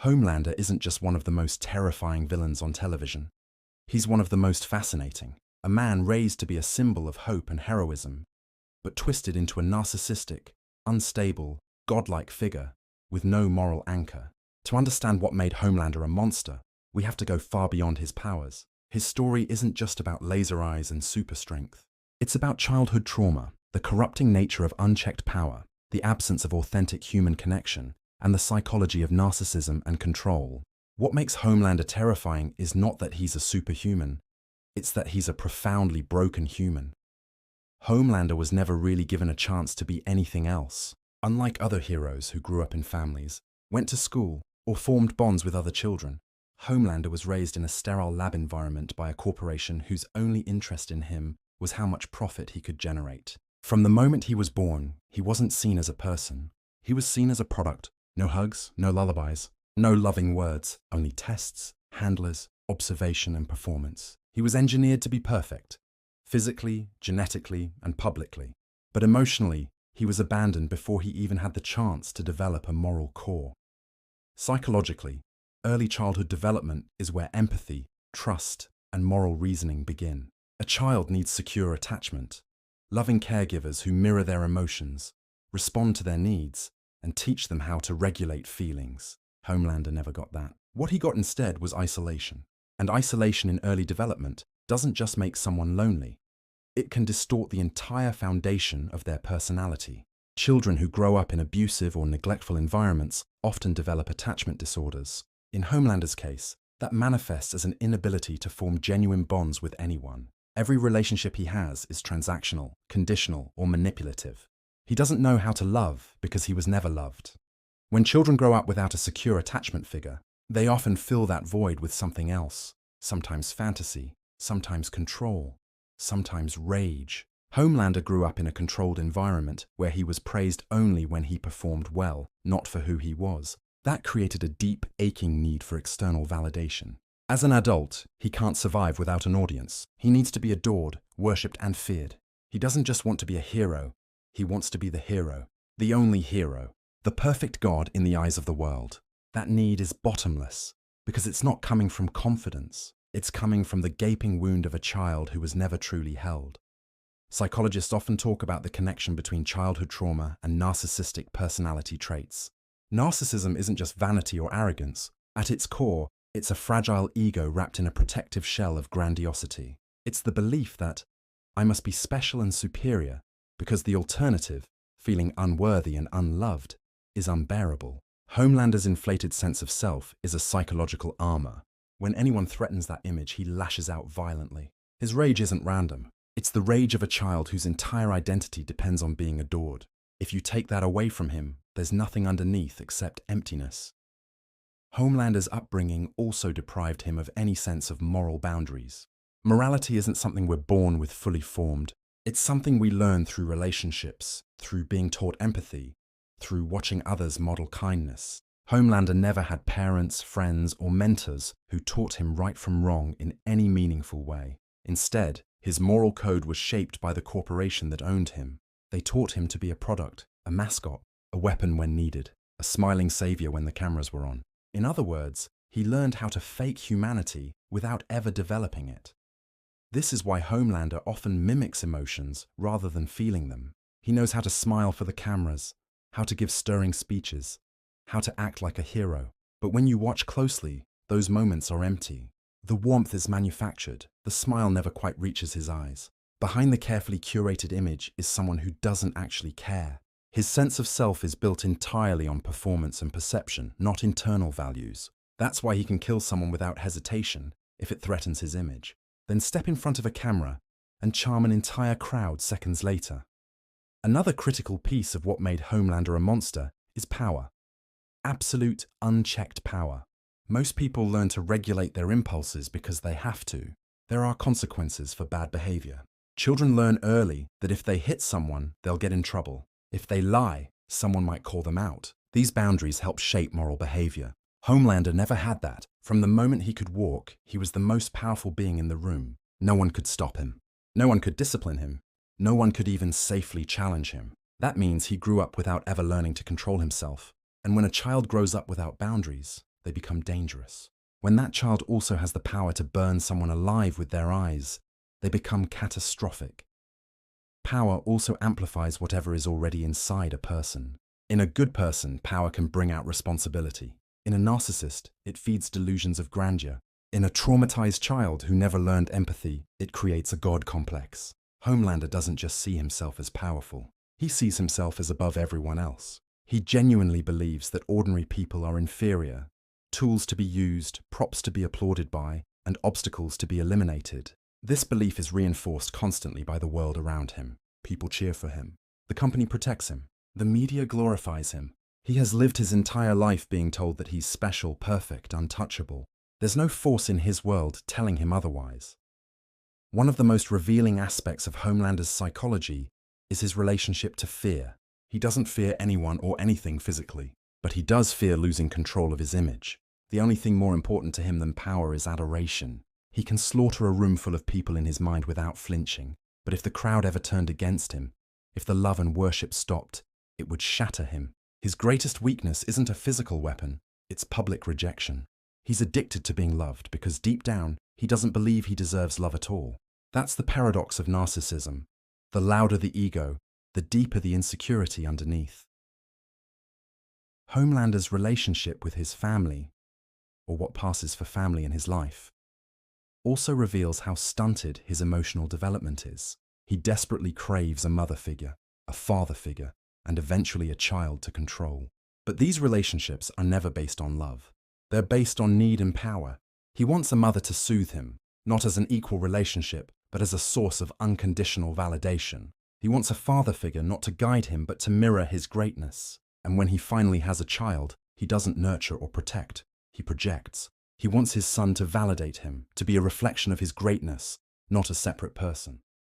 Homelander isn't just one of the most terrifying villains on television. He's one of the most fascinating, a man raised to be a symbol of hope and heroism, but twisted into a narcissistic, unstable, godlike figure with no moral anchor. To understand what made Homelander a monster, we have to go far beyond his powers. His story isn't just about laser eyes and super strength. It's about childhood trauma, the corrupting nature of unchecked power, the absence of authentic human connection, and the psychology of narcissism and control. What makes Homelander terrifying is not that he's a superhuman, it's that he's a profoundly broken human. Homelander was never really given a chance to be anything else. Unlike other heroes who grew up in families, went to school, or formed bonds with other children, Homelander was raised in a sterile lab environment by a corporation whose only interest in him was how much profit he could generate. From the moment he was born, he wasn't seen as a person. He was seen as a product. No hugs, no lullabies, no loving words, only tests, handlers, observation, and performance. He was engineered to be perfect, physically, genetically, and publicly. But emotionally, he was abandoned before he even had the chance to develop a moral core. Psychologically, early childhood development is where empathy, trust, and moral reasoning begin. A child needs secure attachment, loving caregivers who mirror their emotions, respond to their needs, and teach them how to regulate feelings. Homelander never got that. What he got instead was isolation. And isolation in early development doesn't just make someone lonely. It can distort the entire foundation of their personality. Children who grow up in abusive or neglectful environments often develop attachment disorders. In Homelander's case, that manifests as an inability to form genuine bonds with anyone. Every relationship he has is transactional, conditional, or manipulative. He doesn't know how to love because he was never loved. When children grow up without a secure attachment figure, they often fill that void with something else, sometimes fantasy, sometimes control, sometimes rage. Homelander grew up in a controlled environment where he was praised only when he performed well, not for who he was. That created a deep, aching need for external validation. As an adult, he can't survive without an audience. He needs to be adored, worshipped, and feared. He doesn't just want to be a hero. He wants to be the hero, the only hero, the perfect God in the eyes of the world. That need is bottomless because it's not coming from confidence. It's coming from the gaping wound of a child who was never truly held. Psychologists often talk about the connection between childhood trauma and narcissistic personality traits. Narcissism isn't just vanity or arrogance. At its core, it's a fragile ego wrapped in a protective shell of grandiosity. It's the belief that I must be special and superior because the alternative, feeling unworthy and unloved, is unbearable. Homelander's inflated sense of self is a psychological armor. When anyone threatens that image, he lashes out violently. His rage isn't random. It's the rage of a child whose entire identity depends on being adored. If you take that away from him, there's nothing underneath except emptiness. Homelander's upbringing also deprived him of any sense of moral boundaries. Morality isn't something we're born with fully formed. It's something we learn through relationships, through being taught empathy, through watching others model kindness. Homelander never had parents, friends, or mentors who taught him right from wrong in any meaningful way. Instead, his moral code was shaped by the corporation that owned him. They taught him to be a product, a mascot, a weapon when needed, a smiling savior when the cameras were on. In other words, he learned how to fake humanity without ever developing it. This is why Homelander often mimics emotions rather than feeling them. He knows how to smile for the cameras, how to give stirring speeches, how to act like a hero. But when you watch closely, those moments are empty. The warmth is manufactured, the smile never quite reaches his eyes. Behind the carefully curated image is someone who doesn't actually care. His sense of self is built entirely on performance and perception, not internal values. That's why he can kill someone without hesitation if it threatens his image, then step in front of a camera and charm an entire crowd seconds later. Another critical piece of what made Homelander a monster is power. Absolute, unchecked power. Most people learn to regulate their impulses because they have to. There are consequences for bad behavior. Children learn early that if they hit someone, they'll get in trouble. If they lie, someone might call them out. These boundaries help shape moral behavior. Homelander never had that. From the moment he could walk, he was the most powerful being in the room. No one could stop him. No one could discipline him. No one could even safely challenge him. That means he grew up without ever learning to control himself. And when a child grows up without boundaries, they become dangerous. When that child also has the power to burn someone alive with their eyes, they become catastrophic. Power also amplifies whatever is already inside a person. In a good person, power can bring out responsibility. In a narcissist, it feeds delusions of grandeur. In a traumatized child who never learned empathy, it creates a God complex. Homelander doesn't just see himself as powerful. He sees himself as above everyone else. He genuinely believes that ordinary people are inferior, tools to be used, props to be applauded by, and obstacles to be eliminated. This belief is reinforced constantly by the world around him. People cheer for him. The company protects him. The media glorifies him. He has lived his entire life being told that he's special, perfect, untouchable. There's no force in his world telling him otherwise. One of the most revealing aspects of Homelander's psychology is his relationship to fear. He doesn't fear anyone or anything physically, but he does fear losing control of his image. The only thing more important to him than power is adoration. He can slaughter a room full of people in his mind without flinching, but if the crowd ever turned against him, if the love and worship stopped, it would shatter him. His greatest weakness isn't a physical weapon, it's public rejection. He's addicted to being loved because deep down, he doesn't believe he deserves love at all. That's the paradox of narcissism. The louder the ego, the deeper the insecurity underneath. Homelander's relationship with his family, or what passes for family in his life, also reveals how stunted his emotional development is. He desperately craves a mother figure, a father figure, and eventually a child to control. But these relationships are never based on love. They're based on need and power. He wants a mother to soothe him, not as an equal relationship, but as a source of unconditional validation. He wants a father figure not to guide him, but to mirror his greatness. And when he finally has a child, he doesn't nurture or protect, he projects. He wants his son to validate him, to be a reflection of his greatness, not a separate person.